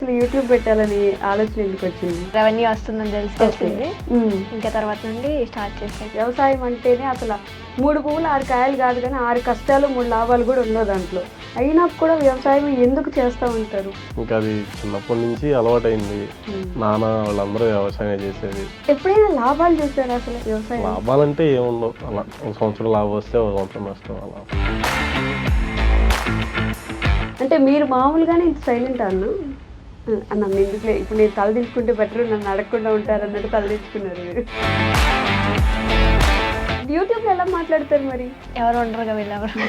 అసలు యూట్యూబ్ పెట్టాలని ఆలోచన ఎందుకు వచ్చింది? రెవెన్యూ వస్తుందని తెలిసింది. ఇంకా తర్వాత నుండి స్టార్ట్ చేసాను. వ్యవసాయం అంటేనే అసలు 3 పువ్వులు 6 కాయలు కాదు, కానీ 6 కష్టాలు 3 లాభాలు కూడా ఉండవు దాంట్లో. అయినా కూడా వ్యవసాయం ఎందుకు చేస్తూ ఉంటారు? ఇంకా అది చిన్నప్పటి నుంచి అలవాటైంది. నాన్న వాళ్ళందరూ వ్యవసాయం చేసేది. ఎప్పుడైనా లాభాలు చూసారా అసలు వ్యవసాయం? లాభాలంటే ఏముండవు, అలా ఒక సంవత్సరం లాభం వస్తే ఒక సంవత్సరం నష్టం అలా. అంటే మీరు మామూలుగానే ఇంత సైలెంట్ నన్ను ఎందుకులే, ఇప్పుడు నేను తలదించుకుంటే బెటర్, నన్ను అడగకుండా ఉంటారు అన్నట్టు తలదించుకున్నారు మీరు. యూట్యూబ్లో ఎలా మాట్లాడతారు మరి? ఎవరు ఉండరుగా వీళ్ళెవరు.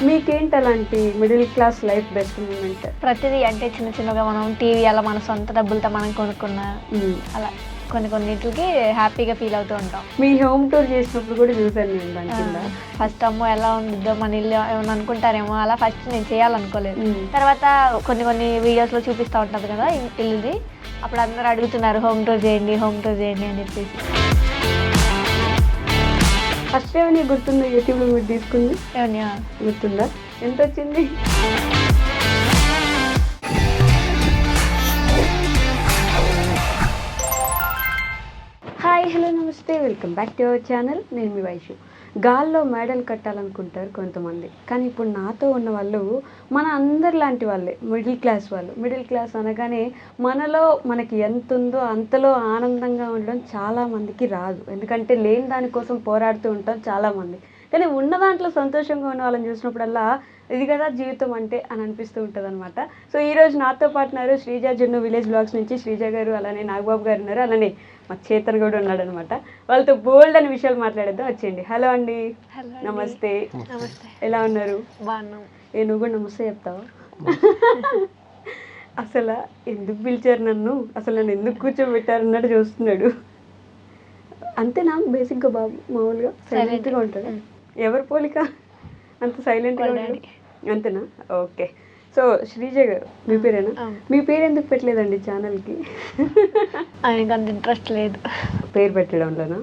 మీకేంటి అలాంటి middle class life best moment? ప్రతిదీ అంటే చిన్న చిన్నగా మనం టీవీ అలా మన సొంత డబ్బులతో మనం కొనుక్కున్న అలా కొన్నిటికి హ్యాపీగా ఫీల్ అవుతూ ఉంటాం. మీ హోమ్ టూర్ చేసినప్పుడు కూడా చూసాను నేను దాని కింద. ఫస్ట్ అమ్మో ఎలా ఉండిద్దో మన ఇల్లు ఏమన్నా అనుకుంటారేమో, అలా ఫస్ట్ నేను చేయాలనుకోలేదు. తర్వాత కొన్ని వీడియోస్లో చూపిస్తూ ఉంటుంది కదా ఇల్లుది, అప్పుడు అందరూ అడుగుతున్నారు హోమ్ టూర్ చేయండి అని చెప్పేసి. ఫస్ట్ రెవెన్యూ గుర్తుందా యూట్యూబ్లో మీరు తీసుకుంది? రెవెన్యూ గుర్తుందా? ఎంత వచ్చింది? హాయ్, హలో, నమస్తే, welcome back to our channel. నేను మీ వైషు. గాల్లో మేడలు కట్టాలనుకుంటారు కొంతమంది, కానీ ఇప్పుడు నాతో ఉన్న వాళ్ళు మన అందరి లాంటి వాళ్ళే, మిడిల్ క్లాస్ వాళ్ళు. మిడిల్ క్లాస్ అనగానే మనలో మనకి ఎంత ఉందో అంతలో ఆనందంగా ఉండడం చాలామందికి రాదు, ఎందుకంటే లేని దానికోసం పోరాడుతూ ఉంటాం చాలామంది. కానీ ఉన్న దాంట్లో సంతోషంగా ఉన్న వాళ్ళని చూసినప్పుడల్లా ఇది కదా జీవితం అంటే అని అనిపిస్తూ ఉంటుంది అనమాట. సో ఈరోజు నాతో పాటు ఉన్నారు శ్రీజ జున్ను విలేజ్ బ్లాగ్స్ నుంచి శ్రీజ గారు, అలానే నాగబాబు గారు ఉన్నారు, అలానే మా చేతన్ కూడా ఉన్నాడు అనమాట. వాళ్ళతో బోల్డ్ అని విషయాలు మాట్లాడేద్దాం, వచ్చేయండి. హలో అండి. నమస్తే. నమస్తే. ఎలా ఉన్నారు? బాగున్నాం. నువ్వు కూడా నమస్తే చెప్తావా? అసలు ఎందుకు పిలిచారు నన్ను, అసలు నన్ను ఎందుకు కూర్చోబెట్టారు అన్నట్టు చూస్తున్నాడు. అంతేనా బేసిక్గా బాబు? మామూలుగా సైలెంట్గా ఉంటాడు. ఎవరి పోలిక అంత సైలెంట్గా ఉంటాడు? అంతేనా? ఓకే. సో శ్రీజ గారు మీ పేరేనా? మీ పేరు ఎందుకు పెట్టలేదండి ఛానల్కి? ఆయనకు అంత ఇంట్రెస్ట్ లేదు పేరు పెట్టడంలోనా?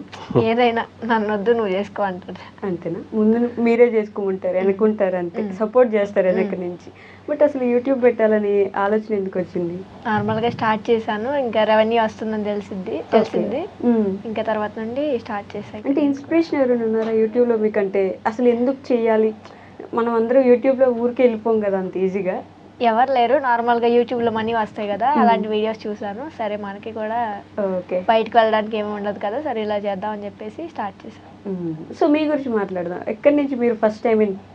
ఏదైనా నన్ను వద్దు నువ్వు చేసుకో అంటారు. అంతేనా? ముందు మీరే చేసుకోమంటారు, వెనుకుంటారు, అంతే, సపోర్ట్ చేస్తారు వెనక నుంచి. బట్ అసలు యూట్యూబ్ పెట్టాలని ఆలోచన ఎందుకు వచ్చింది? నార్మల్గా స్టార్ట్ చేశాను, ఇంకా రెవెన్యూ వస్తుందని తెలిసింది. ఇంకా తర్వాత నుండి స్టార్ట్ చేశాను. అంటే ఇన్స్పిరేషన్ ఎవరైనా ఉన్నారా యూట్యూబ్లో మీకంటే? అసలు ఎందుకు చెయ్యాలి? మనం అందరూ యూట్యూబ్లో ఊరికి వెళ్ళిపోం కదా అంత ఈజీగా. ఎవరు లేరు, నార్మల్గా యూట్యూబ్లో మనీ వస్తాయి కదా, అలాంటి వీడియోస్ చూసాను. సరే మనకి కూడా ఓకే, బయటకు వెళ్ళడానికి ఏమి ఉండదు కదా, సరే ఇలా చేద్దాం అని చెప్పేసి స్టార్ట్ చేశాను. సో మీ గురించి మాట్లాడదాం. ఎక్కడి నుంచి మీరు ఫస్ట్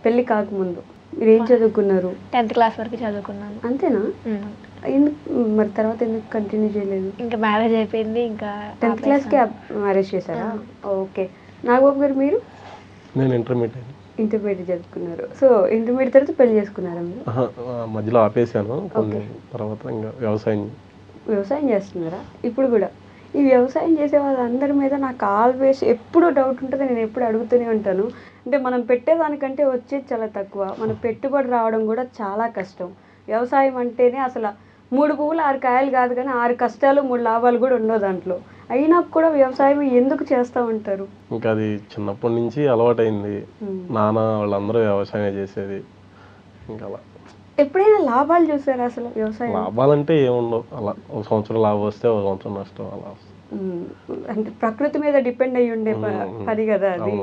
పెళ్ళి కాకముందు మీరు ఏం చదువుకున్నారు? 10th క్లాస్ వరకు చదువుకున్నాను. అంతేనా? మరి తర్వాత ఎందుకు కంటిన్యూ చేయలేదు? ఇంకా మ్యారేజ్ అయిపోయింది. ఇంకా 10th క్లాస్కే మ్యారేజ్ చేశారా? ఓకే. నాగబాబు గారు మీరు? నేను ఇంటర్మీడియట్ చదువుకున్నారు. సో ఇంటర్మీడియట్ తర్వాత పెళ్లి చేసుకున్నారా మీరు? మధ్యలో ఆపేసాను కొన్ని, తర్వాత ఇంకా వ్యవసాయం చేస్తున్నారా ఇప్పుడు కూడా? ఈ వ్యవసాయం చేసే వాళ్ళందరి మీద నాకు ఆల్వేస్ ఎప్పుడూ డౌట్ ఉంటుంది, నేను ఎప్పుడు అడుగుతూనే ఉంటాను. అంటే మనం పెట్టేదానికంటే వచ్చేది చాలా తక్కువ, మన పెట్టుబడి రావడం కూడా చాలా కష్టం. వ్యవసాయం అంటేనే అసలు 3 పువ్వులు 6 కాయలు కాదు, కానీ 6 కష్టాలు 3 లాభాలు కూడా ఉండవు దాంట్లో. అయినా కూడా వ్యవసాయం ఎందుకు చేస్తూ ఉంటారు? ఇంకా అది చిన్నప్పటి నుంచి అలవాటైంది. నాన్న వాళ్ళందరూ వ్యవసాయం చేసేది. ఇంకా అలా ఎప్పుడైనా లాభాలు చూసారా అసలు వ్యవసాయం? లాభాలంటే ఏముండవు, అలా ఒక సంవత్సరం లాభం వస్తే ఒక సంవత్సరం నష్టం అలా. అంటే ప్రకృతి మీద డిపెండ్ అయ్యి ఉండే పని కదా అది.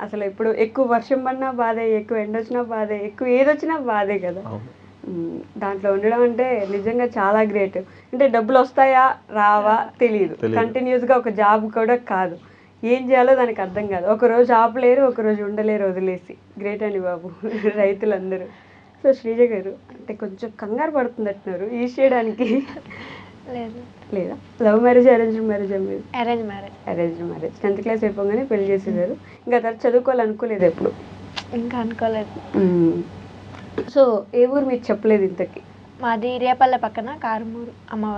అసలు ఇప్పుడు ఎక్కువ వర్షం పడినా బాధే, ఎక్కువ ఎండ వచ్చినా బాధే, ఎక్కువ ఏదొచ్చినా బాధే కదా. దాంట్లో ఉండడం అంటే నిజంగా చాలా గ్రేట్. అంటే డబ్బులు వస్తాయా రావా తెలియదు, కంటిన్యూస్గా ఒక జాబ్ కూడా కాదు, ఏం చేయాలో దానికి అర్థం కాదు. ఒకరోజు ఆపలేరు, ఒకరోజు ఉండలేరు వదిలేసి. గ్రేట్ అండి బాబు రైతులందరూ. సో శ్రీజ గారు అంటే కొంచెం కంగారు పడుతున్నట్టున్నారు ఈ చేయడానికి. లేదా లవ్ మ్యారేజ్ అరేంజ్డ్ మ్యారేజ్? మీరు అరేంజ్డ్ మ్యారేజ్. 10th క్లాస్ అయిపోగానే పెళ్లి చేసేసారు. ఇంకా తర్వాత చదువుకోవాలనుకోలేదు ఎప్పుడు? ఇంకా అనుకోలేదు. సో ఏ ఊరు మీరు చెప్పలేదు ఇంతకి? మాది రేపల్లె పక్కన కారుమూరు, అమ్మ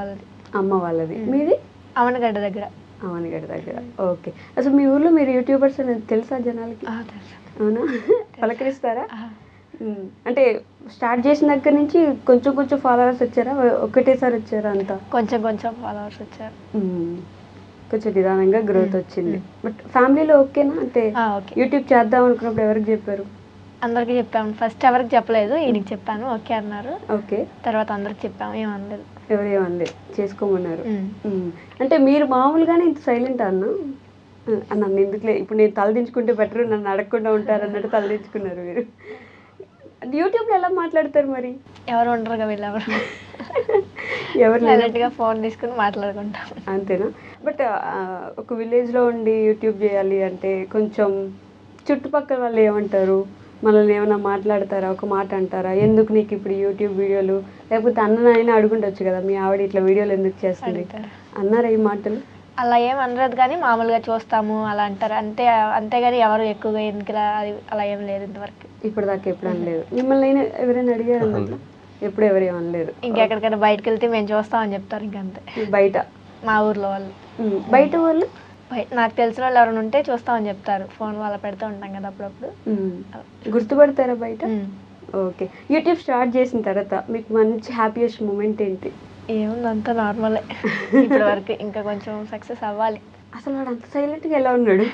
వాళ్ళది. మీది? అవనగడ్డ దగ్గర. ఓకే. అసలు మీ ఊర్లో మీరు యూట్యూబర్స్ అనేది తెలుసా జనాలకి? అవునా? పలకరిస్తారా? అంటే స్టార్ట్ చేసిన దగ్గర నుంచి కొంచెం ఫాలోవర్స్ వచ్చారా, ఒకటేసారి వచ్చారా? అంతా కొంచెం ఫాలోవర్స్ వచ్చారు. కొంచెం నిదానంగా గ్రోత్ వచ్చింది. బట్ ఫ్యామిలీలో ఓకేనా? అంటే యూట్యూబ్ చేద్దాం అనుకున్నప్పుడు ఎవరికి చెప్పారు? అందరికి చెప్పాము. ఫస్ట్ ఎవరికి చెప్పలేదు, ఈయనకి చెప్పాను, ఓకే అన్నారు. ఓకే. తర్వాత అందరికి చెప్పాము, ఏమనలేదు. ఎవరేమనలేదు, చేసుకోమన్నారు. అంటే మీరు మామూలుగానే ఇంత సైలెంట్ అన్నా? నన్ను ఎందుకులే, ఇప్పుడు నేను తలదించుకుంటే బెటర్, నన్ను అడగకుండా ఉంటారు అన్నట్టు తలదించుకున్నారు మీరు. యూట్యూబ్లో ఎలా మాట్లాడతారు మరి? ఎవరు ఉండరుగా వీళ్ళెవరు, ఎవరు సైలెంట్గా ఫోన్ తీసుకుని మాట్లాడుకుంటాం. అంతేనా? బట్ ఒక విలేజ్లో ఉండి యూట్యూబ్ చేయాలి అంటే కొంచెం చుట్టుపక్కల వాళ్ళు ఏమంటారు, మనల్ని ఏమైనా మాట్లాడతారా, ఒక మాట అంటారా, ఎందుకు నీకు ఇప్పుడు యూట్యూబ్ వీడియోలు, లేకపోతే అన్ననైనా అడుగుండొచ్చు కదా, మీ ఆవిడ ఇట్లా వీడియోలు ఎందుకు చేస్తుంది అన్నారా ఈ మాటలు? అలా ఏం అనలేదు, కానీ మామూలుగా చూస్తాము అలా అంటారు అంతే. అంతేగాని ఎవరు ఎక్కువగా ఎందుకు అలా ఏం లేదు ఇంతవరకు. ఇప్పటిదాకా ఎప్పుడు అనలేదు. మిమ్మల్ని అయినా ఎవరైనా అడిగారు అన్నట్లు? ఎప్పుడు ఎవరు అనలేదు. ఇంకెక్కడికైనా బయటకు వెళ్తే మేము చూస్తామని చెప్తారు, ఇంకంతే. బయట మా ఊర్లో వాళ్ళు. బయట వాళ్ళు నాకు తెలిసిన వాళ్ళు ఎవరైనా ఉంటే చూస్తామని చెప్తారు, ఫోన్ వాళ్ళ పెడుతూ ఉంటాం కదా అప్పుడప్పుడు. గుర్తుపడతారా బయట? ఓకే. యూట్యూబ్ స్టార్ట్ చేసిన తర్వాత మీకు మంచి హ్యాపీయెస్ట్ మూమెంట్ ఏంటి? ఏముంది, అంతా నార్మలే ఇప్పటి వరకు. ఇంకా కొంచెం సక్సెస్ అవ్వాలి. అసలు వాడు అంత సైలెంట్గా ఎలా ఉన్నాడు?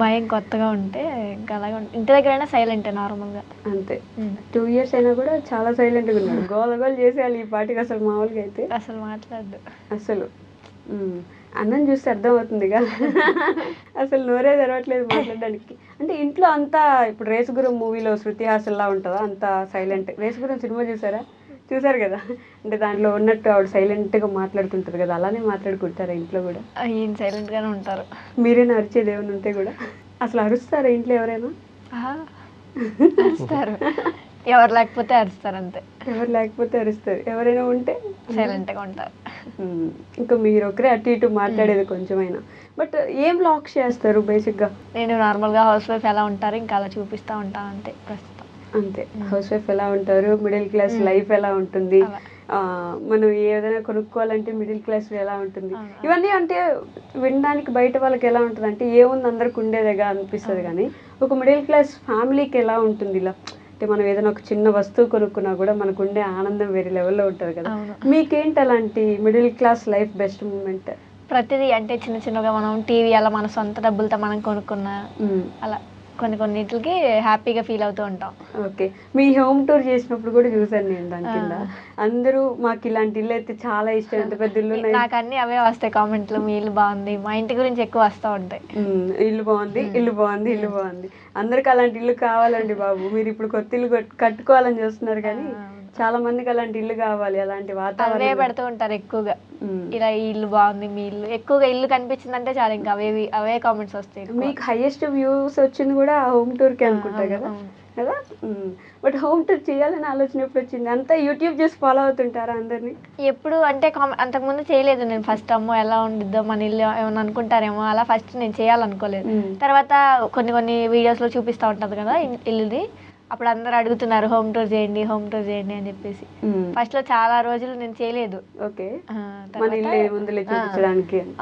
భయం కొత్తగా ఉంటే ఇంకా అలాగే ఉంటుంది. ఇంటి దగ్గర అయినా సైలెంటే నార్మల్గా, అంతే. 2 years అయినా కూడా చాలా సైలెంట్గా ఉన్నాడు. గోల గోల చేసేయాలి ఈ పాటికి. అసలు మామూలుగా అయితే అసలు మాట్లాడు అసలు. అన్నం చూస్తే అర్థమవుతుందిగా, అసలు నోరే తెరవట్లేదు మాట్లాడడానికి. అంటే ఇంట్లో అంతా ఇప్పుడు రేసుగురం మూవీలో శృతి హాసన్లా ఉంటుందా అంతా సైలెంట్? రేసుగురం సినిమా చూసారు కదా, అంటే దాంట్లో ఉన్నట్టు ఆవిడ సైలెంట్గా మాట్లాడుతుంటారు కదా, అలానే మాట్లాడుకుంటారా ఇంట్లో కూడా? ఈయన సైలెంట్గానే ఉంటారు. మీరైనా అరిచేది ఏమైనా ఉంటే కూడా? అసలు అరుస్తారా ఇంట్లో ఎవరైనా? అరుస్తారు, ఎవరు లేకపోతే అరుస్తారు, అంతే. ఎవరు లేకపోతే అరుస్తారు, ఎవరైనా ఉంటే సైలెంట్గా ఉంటారు. ఇంకా మీరు ఒకరే అటు ఇటు మాట్లాడేది కొంచెమైనా. బట్ ఏం వ్లాగ్స్ చేస్తారు బేసిక్గా? నేను నార్మల్గా హౌస్ వైఫ్ ఎలా ఉంటారు ఇంకా అలా చూపిస్తూ ఉంటాను అంతే ప్రస్తుతం. అంతే. హౌస్ వైఫ్ ఎలా ఉంటారు, మిడిల్ క్లాస్ లైఫ్ ఎలా ఉంటుంది, మనం ఏదైనా కొనుక్కోవాలంటే మిడిల్ క్లాస్ ఎలా ఉంటుంది, ఇవన్నీ అంటే వినడానికి బయట వాళ్ళకి ఎలా ఉంటుంది అంటే ఏముంది అందరికి ఉండేదేగా అనిపిస్తుంది, కానీ ఒక మిడిల్ క్లాస్ ఫ్యామిలీకి ఎలా ఉంటుంది ఇలా అంటే మనం ఏదైనా ఒక చిన్న వస్తువు కొనుక్కున్నా కూడా మనకు ఉండే ఆనందం వేరే లెవెల్లో ఉంటుంది కదా. మీకేంటి అలాంటి middle class life best moment? ప్రతిదీ అంటే చిన్న చిన్నగా మనం టీవీ అలా మన సొంత డబ్బులతో మనం కొనుక్కున్నా అలా కొన్నిటికి హ్యాపీగా ఫీల్ అవుతూ ఉంటాం. ఓకే. మీ హోమ్ టూర్ చేసినప్పుడు కూడా చూసాను నేను దాని కింద అందరూ మాకు ఇలాంటి ఇల్లు అయితే చాలా ఇష్టం, ఎంత పెద్ద ఇల్లు. నాకు అన్ని అవే వస్తాయి కామెంట్లు, మీ ఇల్లు బాగుంది, మా ఇంటి గురించి ఎక్కువ వస్తూ ఉంటాయి. ఇల్లు బాగుంది, ఇల్లు బాగుంది, ఇల్లు బాగుంది. అందరికి అలాంటి ఇల్లు కావాలండి బాబు. మీరు ఇప్పుడు కొత్త ఇల్లు కట్టుకోవాలని చూస్తున్నారు, కానీ చాలా మందికి అలాంటి ఇల్లు కావాలి, అలాంటి వాతావరణం పెడుతూ ఉంటారు ఎక్కువగా. ఇలా ఈ ఇల్లు బాగుంది, మీ ఇల్లు ఎక్కువగా ఇల్లు కనిపించిందంటే చాలా ఇంకా అవే కామెంట్స్ వస్తాయి. మీకు హైయెస్ట్ వ్యూస్ వచ్చింది కూడా హోమ్ టూర్కి అనుకుంటా కదా. బట్ హోమ్ టూర్ చేయాలని ఆలోచన ఎప్పుడు వచ్చింది? అంతా యూట్యూబ్ చేసి ఫాలో అవుతుంటారా అందరినీ? ఎప్పుడు అంటే అంతకుముందు చేయలేదు నేను. ఫస్ట్ అమ్మో ఎలా ఉండిద్దో మన ఇల్లు ఏమన్నా అనుకుంటారేమో అలా ఫస్ట్ నేను చేయాలనుకోలేదు. తర్వాత కొన్ని వీడియోస్లో చూపిస్తూ ఉంటుంది కదా ఇల్లుది, అప్పుడు అందరు అడుగుతున్నారు హోమ్ టూర్ చేయండి అని చెప్పేసి. ఫస్ట్ లో చాలా రోజులు నేను చేయలేదు.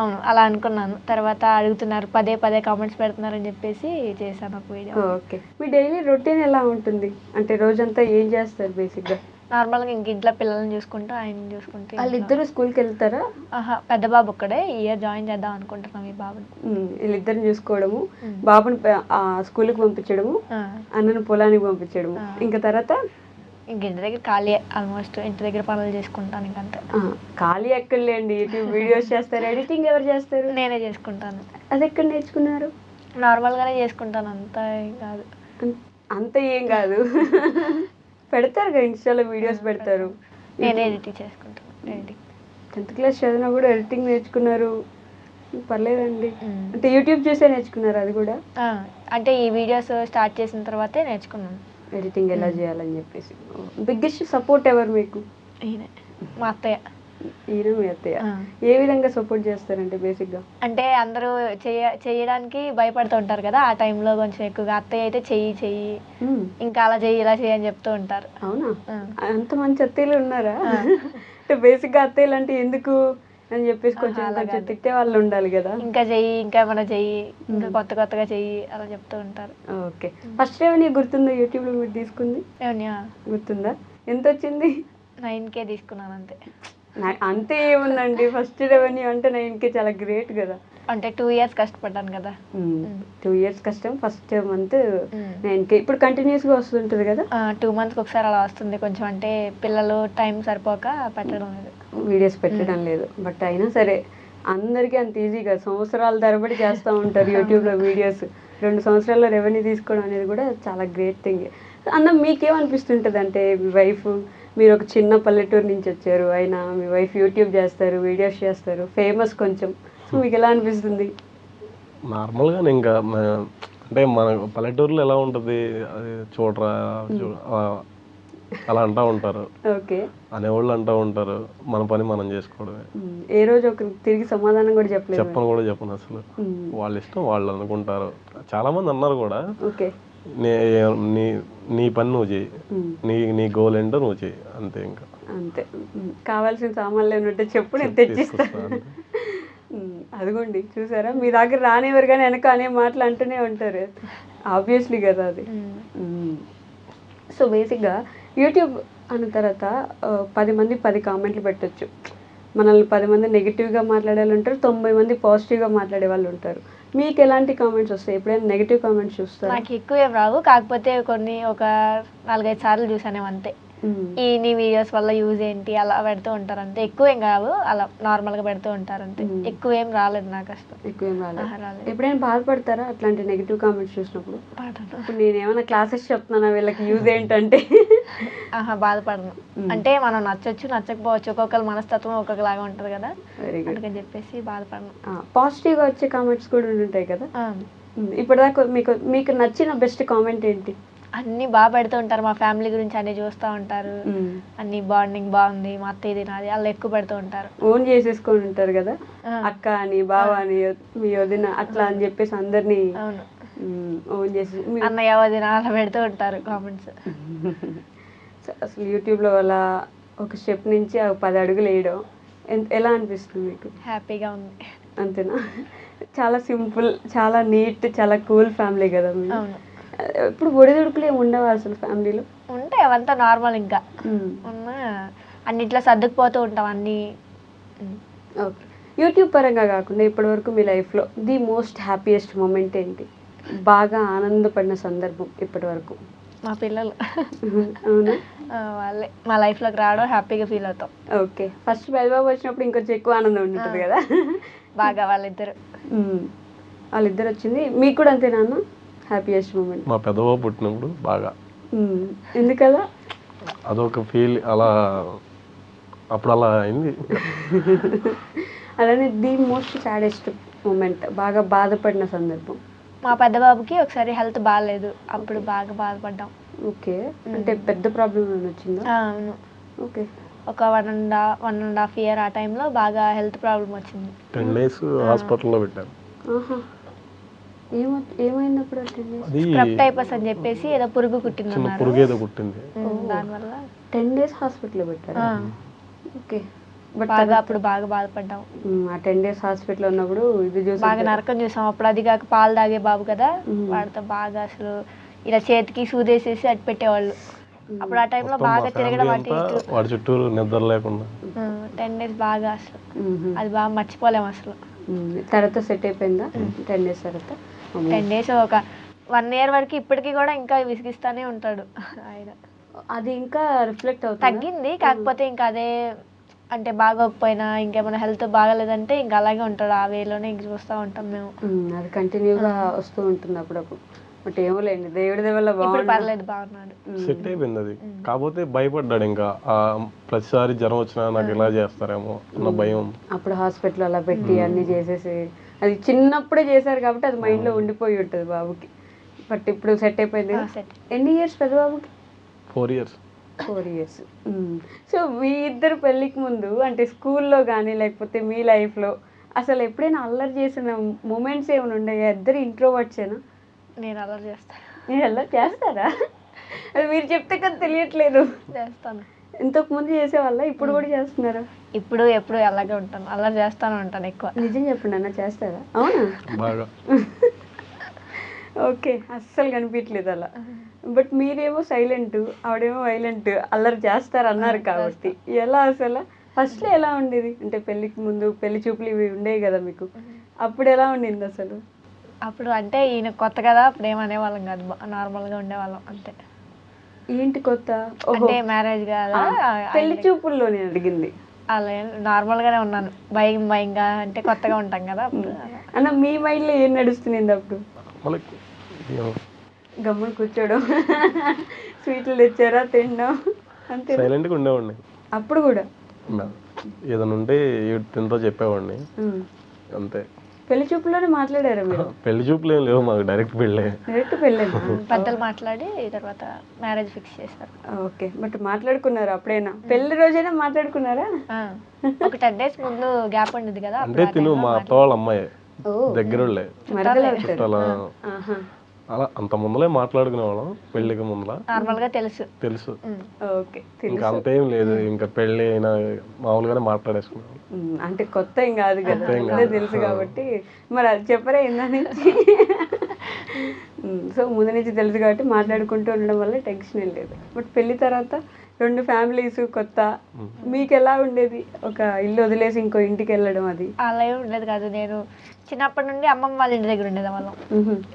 అవును, అలా అనుకున్నాను. తర్వాత అడుగుతున్నారు, పదే కామెంట్స్ పెడుతున్నారు అని చెప్పేసి చేశాను ఒక వీడియో. ఓకే. మీ డైలీ రొటీన్ ఎలా ఉంటుంది? అంటే రోజంతా ఏం చేస్తారు బేసిక్గా? నార్మల్గా ఇంక ఇంట్లో పిల్లల్ని చూసుకుంటూ ఆయన చూసుకుంటూ. వాళ్ళిద్దరు స్కూల్కి వెళ్తారా? పెద్ద బాబు ఒక్కడే, ఈ ఇయర్ జాయిన్ చేద్దాం అనుకుంటున్నాం ఈ బాబుని. వీళ్ళిద్దరిని చూసుకోవడము, బాబుని స్కూల్కి పంపించడము, అన్నను పొలానికి పంపించడము, ఇంకా తర్వాత ఇంక ఇంటి దగ్గర ఖాళీ, ఆల్మోస్ట్ ఇంటి దగ్గర పనులు చేసుకుంటాను ఇంకంతే. ఖాళీ ఎక్కడలేండి, యూట్యూబ్ వీడియోస్ చేస్తారు, ఎడిటింగ్ ఎవరు చేస్తారు? నేనే చేసుకుంటాను. అది ఎక్కడ నేర్చుకున్నారు? నార్మల్గానే చేసుకుంటాను, అంతా ఏం కాదు. అంత ఏం కాదు, పెడతారు కదా ఇన్స్టాలో వీడియోస్ పెడతారు. నేనే ఎడిటింగ్ చేసుకుంటాను. 10th క్లాస్ చదివినా కూడా ఎడిటింగ్ నేర్చుకున్నారు, పర్లేదండి. అంటే యూట్యూబ్ చూసే నేర్చుకున్నారు అది కూడా? అంటే ఈ వీడియోస్ స్టార్ట్ చేసిన తర్వాతే నేర్చుకున్నాను ఎడిటింగ్ ఎలా చేయాలని చెప్పేసి. బిగ్గెస్ట్ సపోర్ట్ ఎవరు మీకు? ఈయన, మా అత్తయ్య. ఈయన మీ అత్తయ్య. ఏ విధంగా సపోర్ట్ చేస్తారంటే బేసిక్గా? అంటే అందరూ చేయడానికి భయపడుతూ ఉంటారు కదా, ఆ టైంలో కొంచెం ఎక్కువగా అత్తయ్య అయితే చెయ్యి ఇంకా అలా చెయ్యి ఇలా చెయ్యి అని చెప్తూ ఉంటారు. అవునా? అంత మంచి అత్తయ్యలు ఉన్నారా? అంటే బేసిక్గా అత్తయ్యలు అంటే ఎందుకు అని చెప్పేసి కొంచెం తిట్టే వాళ్ళు ఉండాలి కదా. ఇంకా చెయ్యి, ఇంకా ఏమైనా చెయ్యి, ఇంకా కొత్తగా చెయ్యి అలా చెప్తూ ఉంటారు. ఓకే. ఫస్ట్ రెవెన్యూ గుర్తుందా యూట్యూబ్లో మీరు తీసుకుంది? గుర్తుందా? ఎంత వచ్చింది? 9K తీసుకున్నాను అంతే. అంతే ఏముందండి, ఫస్ట్ రెవెన్యూ అంటే 9K చాలా గ్రేట్ కదా. అంటే 2 ఇయర్స్ కష్టపడ్డాను కదా. 2 ఇయర్స్ కష్టం. First month 9K. ఇప్పుడు కంటిన్యూస్గా వస్తుంటుంది కదా. 2 మంత్స్కి ఒకసారి అలా వస్తుంది. కొంచెం అంటే పిల్లలు టైం సరిపోక పెట్టడం లేదు, వీడియోస్ పెట్టడం లేదు. బట్ అయినా సరే అందరికీ అంత ఈజీగా సంవత్సరాల తరబడి చేస్తూ ఉంటారు యూట్యూబ్లో వీడియోస్. 2 సంవత్సరాల్లో రెవెన్యూ తీసుకోవడం అనేది కూడా చాలా గ్రేట్ థింగ్. అన్న మీకేమనిపిస్తుంటుంది అంటే మీ వైఫ్, మీరు ఒక చిన్న పల్లెటూరు నుంచి వచ్చారు, అయినా మీ వైఫ్ యూట్యూబ్ చేస్తారు, వీడియోస్ చేస్తారు, ఫేమస్ కొంచెం. సో మీకు ఎలా అనిపిస్తుంది? నార్మల్గా ఇంకా అంటే మన పల్లెటూరులో ఎలా ఉంటుంది, అది చూడరా అలా అంటూ ఉంటారు. ఓకే, అనేవాళ్ళు అంటూ ఉంటారు. మన పని మనం చేసుకోవడమే. ఏ రోజు ఒక తిరిగి సమాధానం కూడా చెప్పలేదు? చెప్పను అసలు. వాళ్ళ ఇష్టం, వాళ్ళు అనుకుంటారు. చాలా మంది అన్నారు కూడా, ఓకే నీ పని నువ్వు చేయి, నీ గోల్ ఏంటో నువ్వు చేయి, అంతే. ఇంకా అంతే. కావాల్సిన సామాన్లు ఏమంటే చెప్పు, నేను తెచ్చిస్తాను. అదిగోండి చూసారా, మీ దగ్గర రానివ్వరు కానీ వెనక అనే మాటలు అంటూనే ఉంటారు. ఆబ్వియస్లీ కదా అది. సో బేసిక్గా యూట్యూబ్ అన్న తర్వాత 10 మంది 10 కామెంట్లు పెట్టచ్చు. మనల్ని 10 మంది నెగిటివ్గా మాట్లాడే వాళ్ళు ఉంటారు, 90 మంది పాజిటివ్గా మాట్లాడే వాళ్ళు ఉంటారు. మీకు ఎలాంటి కామెంట్స్ వస్తాయి? ఎప్పుడైనా నెగిటివ్ కామెంట్స్ చూస్తారా? నాకు ఎక్కువ ఏం రావు, కాకపోతే కొన్ని ఒక 4-5 సార్లు చూసాను అంతే. ఈ నీ వీడియోస్ వల్ల యూజ్ ఏంటి అలా పెడుతూ ఉంటారు అంతే. ఎక్కువ ఏం కావు, అలా నార్మల్గా పెడుతూ ఉంటారు అంతే. ఎక్కువ ఏం రాలేదు నాకు అసలు. ఎక్కువ ఏం రాలేదు. ఎప్పుడైనా బాధపడతారా అట్లాంటి నెగిటివ్ కామెంట్స్ చూసినప్పుడు? ఇప్పుడు నేను ఏమైనా క్లాసెస్ చెప్తున్నానా వీళ్ళకి యూజ్ ఏంటంటే? బాధపడను. అంటే మనం నచ్చొచ్చు నచ్చకపోవచ్చు, ఒక్కొక్కరు మనస్తత్వం ఒక్కొక్కలాగా ఉంటుంది కదా, అందుకని చెప్పేసి బాధపడను. పాజిటివ్గా వచ్చే కామెంట్స్ కూడా ఉంటాయి కదా. ఇప్పటిదాకా మీకు నచ్చిన బెస్ట్ కామెంట్ ఏంటి? అన్ని బాగా పెడుతూ ఉంటారు, మా ఫ్యామిలీ గురించి అన్ని చూస్తూ ఉంటారు, అన్ని బాండింగ్ బాగుంది, మా అత్త ఇది నాది అలా ఎక్కువ పెడుతూ ఉంటారు. ఓన్ చేసేసుకొని ఉంటారు కదా, అక్క అని బావ అని మీ వదిన అట్లా అని చెప్పేసి అందరినీ ఓన్ చేసి అన్నయ్య వదిన అలా పెడుతూ ఉంటారు కామెంట్స్. అసలు యూట్యూబ్లో అలా ఒక స్టెప్ నుంచి 10 అడుగులు వేయడం ఎలా అనిపిస్తుంది మీకు? హ్యాపీగా ఉంది. అంతేనా? చాలా సింపుల్, చాలా నీట్, చాలా కూల్ ఫ్యామిలీ కదా మీరు. ఇప్పుడు ఒడిదుడుకులు ఏమి ఉండవు అసలు ఫ్యామిలీలో? ఉంటాయి, అవంతా నార్మల్. ఇంకా ఉన్నా అన్నిట్లో సర్దుకుపోతూ ఉంటాం అన్నీ. ఓకే, యూట్యూబ్ పరంగా కాకుండా ఇప్పటివరకు మీ లైఫ్లో ది మోస్ట్ హ్యాపీయెస్ట్ మూమెంట్ ఏంటి? బాగా ఆనందపడిన సందర్భం ఇప్పటి వరకు? మా పిల్లలు. అవునా? వాళ్ళే మా లైఫ్లోకి రావడం హ్యాపీగా ఫీల్ అవుతాం. ఓకే, ఫస్ట్ పెద్దబాబు వచ్చినప్పుడు ఇంకొంచెం ఎక్కువ ఆనందం ఉంటుంది కదా. బాగా వాళ్ళిద్దరు వచ్చింది. మీకు కూడా అంతేనా అన్న హ్యాపీయెస్ట్ మూమెంట్? మా పెద్దబాబు పుట్టినప్పుడు బాగా. ఎందుకలా? అదొక ఫీల్, అలా అప్పుడు అలా అయింది. అలానే ది మోస్ట్ సాడెస్ట్ మూమెంట్, బాగా బాధపడిన సందర్భం? మా పెద్ద బాబుకి ఒకసారి హెల్త్ బాగాలేదు, అప్పుడు బాగా బాధపడ్డాం. ఓకే, అంటే పెద్ద ప్రాబ్లం వచ్చిందా? అవును. ఓకే, ఒక 1.5 year ఆ టైంలో బాగా హెల్త్ ప్రాబ్లం వచ్చింది. 10 days హాస్పిటల్లో పెట్టారు. ఏమైనప్పుడు? స్క్రబ్ టైపస్ అని చెప్పేసి ఏదో పురుగు కుట్టింది అన్నారు. పురుగు ఏదో కుట్టింది, దానివల్ల 10 days హాస్పిటల్లో పెట్టారు. ఓకే, బట్ అప్పుడు బాగా బాధపడ్డాం. ఆ 10 days హాస్పిటల్ ఉన్నప్పుడు ఇది చూసి బాగా నరకం చూసాం. అప్పుడు అది కాక పాలు తాగే బాబు కదా, వాడితో బాగా అసలు ఇలా చేతికి సూదేసేసి అటు పెట్టేవాళ్ళు. అప్పుడు ఆ టైంలో బాగా తిరగడం, వాడి చుట్టూ నిద్ర లేకుండా 10 days బాగా అసలు అది బాగా మర్చిపోలేము అసలు. తర్వాత సెట్ అయిపోయిందా 10 days తర్వాత? 10 days ఒక 1 year వరకు ఇప్పటికీ కూడా ఇంకా విసిగిస్తానే ఉంటాడు ఆయన. అది ఇంకా రిఫ్లెక్ట్ అవుతుంది. తగ్గింది, కాకపోతే ఇంకా అదే అంటే బాగోకపోయినా ఇంకేమైనా హెల్త్ బాగాలేదంటే ఇంకా అలాగే ఉంటాడు, ఆ వేలోనే ఇంక చూస్తూ ఉంటాం మేము. అది కంటిన్యూగా వస్తూ ఉంటుంది అప్పుడప్పుడు. బట్ ఏమో లేండి, దేవుడి వల్ల పర్లేదు, బాగున్నాడు, సెట్ అయిపోయింది. అది కాకపోతే భయపడ్డాడు. ఇంకా ప్రతిసారి జ్వరం వచ్చినా నాకు ఇలా చేస్తారేమో అన్న భయం. అప్పుడు హాస్పిటల్ అలా పెట్టి అన్ని చేసేసి, అది చిన్నప్పుడే చేశారు కాబట్టి అది మైండ్లో ఉండిపోయి ఉంటుంది బాబుకి. బట్ ఇప్పుడు సెట్ అయిపోయింది. ఎన్ని ఇయర్స్ పెద్ద బాబుకి? 4 years. 4 years. సో మీ ఇద్దరు పెళ్ళికి ముందు అంటే స్కూల్లో కానీ లేకపోతే మీ లైఫ్లో అసలు ఎప్పుడైనా అల్లరి చేసిన మూమెంట్స్ ఏమైనా ఉన్నాయా? ఇద్దరు ఇంట్రోవర్ట్సేనా? నేను అల్లరి చేస్తాను. మీరు అల్లరి చేస్తారా? అది మీరు చెప్తే కదా తెలియట్లేదు. చేస్తాను. ఇంతకు ముందు చేసేవాళ్ళ, ఇప్పుడు కూడా చేస్తున్నారా? ఇప్పుడు ఎప్పుడు అలాగే ఉంటాను, అల్లరి చేస్తాను ఉంటాను ఎక్కువ. నిజం చెప్పండి అన్న, చేస్తారా? అవునా? బాగా. ఓకే, అస్సలు కనిపించలేదు అలా. బట్ మీరేమో సైలెంట్, ఆవిడేమో వైలెంట్, అల్లరి చేస్తారు అన్నారు కాబట్టి ఎలా అసలు ఫస్ట్లో ఎలా ఉండేది? అంటే పెళ్ళికి ముందు పెళ్లి చూపులు ఇవి ఉండేవి కదా మీకు, అప్పుడు ఎలా ఉండింది అసలు? అప్పుడు అంటే ఈయన కొత్త కదా, అప్పుడు ఏమనేవాళ్ళం కాదు, నార్మల్గా ఉండేవాళ్ళం అంతే. ఏంటి కొత్త? ఓహో, అంటే మ్యారేజ్ కదా, పెళ్లి చూపుల్లో నేను అడిగింది. అలా నార్మల్గానే ఉన్నాను, భయం భయంగా, అంటే కొత్తగా ఉంటాం కదా అప్పుడు. అన్న మీ మైండ్లో ఏం నడుస్తుంది అప్పుడు? మనకి గమ్మున కూర్చోడం, స్వీట్లు తెచ్చారా తినడం అంతే. సైలెంట్గా ఉండేవాడిని అప్పుడు కూడా ఏదైనా ఉంటే తింతో చెప్పేవాడిని అంతే. పెళ్లి చూపులోనే మాట్లాడారా మీరు? పెళ్లి చూపులు ఏం లేవు మాకు, డైరెక్ట్ పెళ్ళే. డైరెక్ట్ పెళ్ళేనా? పెద్దలు మాట్లాడి తర్వాత మ్యారేజ్ ఫిక్స్ చేశారు. ఓకే, బట్ మాట్లాడుకున్నారా అప్పుడైనా? పెళ్లి రోజైనా మాట్లాడుకున్నారా? ఒక 10 days ముందు గ్యాప్ ఉండేది కదా, అంటే తిను మా అత్త వాళ్ళ అమ్మాయి, దగ్గరుళ్ళే చుట్టాల. అలా అంత ముందులే మాట్లాడుకునే వాళ్ళం, పెళ్లికి ముందులా నార్మల్గా తెలుసు. ఓకే, ఇంకా అంతేం లేదు, ఇంకా పెళ్లి అయినా మామూలుగానే మాట్లాడేసుకున్నాం. అంటే కొత్త ఏం కాదు కదా, ముందే తెలుసు కాబట్టి. మరి అది చెప్పరా ఇందా నుంచి? సో ముందు నుంచి తెలుసు కాబట్టి మాట్లాడుకుంటూ ఉండడం వల్ల టెన్షన్ ఏం లేదు. బట్ పెళ్లి తర్వాత 2 ఫ్యామిలీస్ కొత్త, మీకు ఎలా ఉండేది? ఒక ఇల్లు వదిలేసి ఇంకో ఇంటికి వెళ్ళడం అది? అలా ఏం ఉండేది కాదు, నేను చిన్నప్పటి నుండి అమ్మమ్మ వాళ్ళ ఇంటి దగ్గర ఉండేది వాళ్ళం,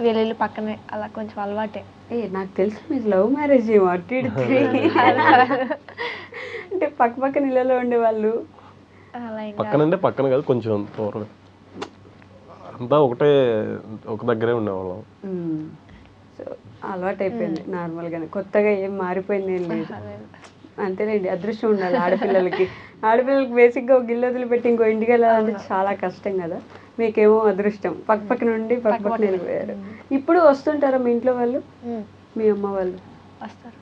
వీళ్ళు పక్కనే, అలా కొంచెం అలవాటే. నాకు తెలుసు మీరు లవ్ మ్యారేజ్ ఏమో అటు ఇటు అంటే పక్క పక్కన ఇళ్ళలో ఉండేవాళ్ళు. పక్కనంటే పక్కన కాదు, కొంచెం దూరం, అంతా ఒకటే, ఒక దగ్గరే ఉండేవాళ్ళం. సో అలవాటు అయిపోయింది నార్మల్గానే, కొత్తగా ఏం మారిపోయింది ఏం లేదు. అంతేలేండి, అదృష్టం ఉండాలి ఆడపిల్లలకి. ఆడపిల్లలకి బేసిక్గా ఒక ఇల్లు వదిలిపెట్టి ఇంకో ఇంటికి వెళ్ళాలంటే చాలా కష్టం కదా. మీకేమో అదృష్టం, పక్క పక్క నుండి పక్క పక్కన వెళ్ళిపోయారు. ఇప్పుడు వస్తుంటారా మీ ఇంట్లో వాళ్ళు, మీ అమ్మ వాళ్ళు? వస్తారు.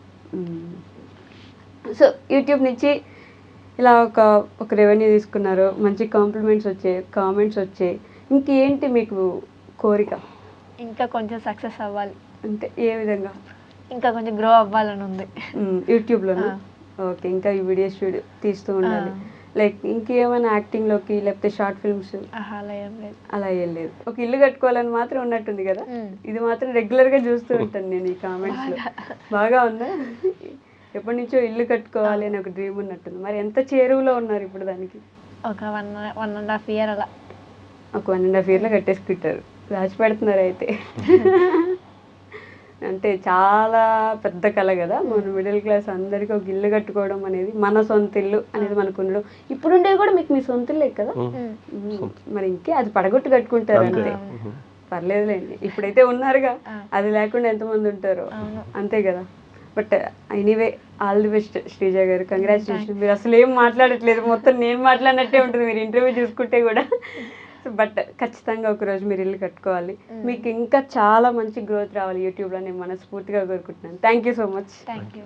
సో యూట్యూబ్ నుంచి ఇలా ఒక రెవెన్యూ తీసుకున్నారు, మంచి కాంప్లిమెంట్స్ వచ్చాయి, కామెంట్స్ వచ్చాయి, ఇంకేంటి మీకు కోరిక? ఇంకా కొంచెం సక్సెస్ అవ్వాలి. అంటే ఏ విధంగా? ఇంకా కొంచెం గ్రో అవ్వాలని ఉంది యూట్యూబ్లోనా? ఓకే, ఇంకా ఈ వీడియోస్ తీస్తూ ఉండాలి. లైక్ ఇంకేమైనా యాక్టింగ్లోకి లేకపోతే షార్ట్ ఫిల్మ్స్ అలా ఏం లేదు? ఒక ఇల్లు కట్టుకోవాలని మాత్రం ఉన్నట్టుంది కదా, ఇది మాత్రం రెగ్యులర్గా చూస్తూ ఉంటాను నేను ఈ కామెంట్స్లో. బాగా ఉందా? ఎప్పటి నుంచో ఇల్లు కట్టుకోవాలి అని ఒక డ్రీమ్ ఉన్నట్టుంది. మరి ఎంత చేరువలో ఉన్నారు ఇప్పుడు దానికి? ఒక 1.5 year అలా. ఒక 1.5 yearలో కట్టేసుకుంటారు, దాచి పెడుతున్నారు అయితే. అంటే చాలా పెద్ద కళ కదా, మన మిడిల్ క్లాస్ అందరికీ ఒక ఇల్లు కట్టుకోవడం అనేది, మన సొంత ఇల్లు అనేది మనకు ఉండడం. ఇప్పుడు ఉండేది కూడా మీకు మీ సొంత ఇల్లే కదా, మరి ఇంకే అది పడగొట్టు కట్టుకుంటారు అంతే. పర్లేదులేండి, ఇప్పుడైతే ఉన్నారుగా, అది లేకుండా ఎంతమంది ఉంటారో, అంతే కదా. But anyway, all the best Sreeja గారు, కంగ్రాచులేషన్. మీరు అసలు ఏం మాట్లాడట్లేదు, మొత్తం నేను మాట్లాడినట్టే ఉంటుంది మీరు ఇంటర్వ్యూ చూసుకుంటే కూడా. బట్ ఖచ్చితంగా ఒకరోజు మీరు ఇల్లు కట్టుకోవాలి, మీకు ఇంకా చాలా మంచి గ్రోత్ రావాలి యూట్యూబ్లో, నేను మనస్ఫూర్తిగా కోరుకుంటున్నాను. Thank you so much. Thank you.